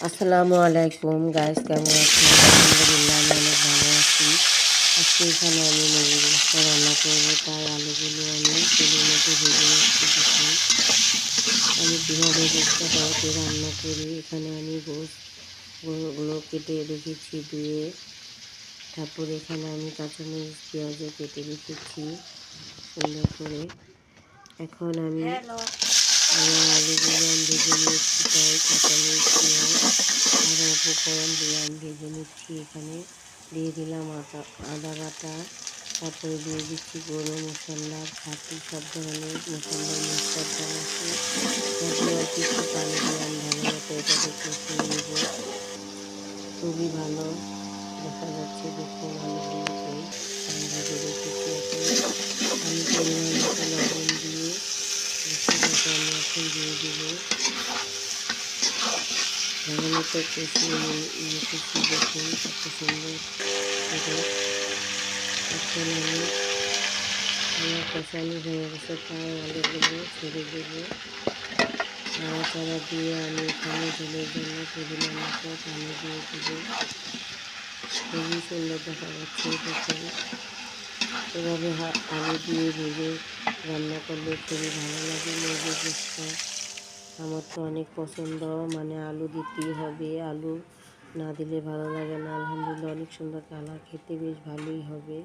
আসসালামু আলাইকুম গাইস, কেমন আছেন? আলহামদুলিল্লাহ আমি অনেক ভালো আছি। আজকে এখানে আমি মুরগির গোশত রান্না করবো, তাই আলুগুলো আমি তেলের মধ্যে ভেজে নিচ্ছি। দেখুন আমি কীভাবে গোশতটা তাওয়াতে রান্না করি। এখানে আমি গোশতগুলো কেটে রেখেছি ধুয়ে। তারপরে এখানে আমি কাঁচামরিচ পেঁয়াজও কেটে রেখেছি সুন্দর করে। এখন আমি আমার আলুগুলো আমি ভেজে নিচ্ছি, তাই কাঁচামরিচ পেঁয়াজ আরও উপকরণ দিয়ে আমি ভেজে নিচ্ছি। এখানে দিয়ে দিলাম আদা বাটা, তারপরে দিয়ে দিচ্ছি গরম মশলা, ছাতি, সব ধরনের মশলার মিক্সচারটা আছে। তারপরে অল্প একটু পানি দিয়ে আমি ভালো মতো এটাকে কষিয়ে নেব। খুবই ভালো দেখা যাচ্ছে, দেখুন আলুগুলোকে আমি ভেজে রেখেছি। এখন আমি পরিমাণ মতো লবণ দিয়ে মশলাটাকে আমি এখন দিয়ে দেবো। ভালো মতো কষিয়ে নিতেছি, দেখুন কত সুন্দর করে। এখন আমি আমার কষানো হয়ে গেছে, তাই আলুগুলো ছেড়ে দেবো। নাড়াচাড়া দিয়ে আমি এখানে ঝোলের জন্য পরিমাণ মতো পানি দিয়ে দেবো। খুবই সুন্দর দেখা যাচ্ছে, দেখুন এভাবে আলু দিয়ে ভেজে রান্না করলে খুবই ভালো লাগে মুরগির গোশত। আমার তো অনেক পছন্দ, মানে আলু দিতেই হবে, আলু না দিলে ভালো লাগে না। আলহামদুলিল্লাহ অনেক সুন্দর কালার, খেতে বেশ ভালোই হবে।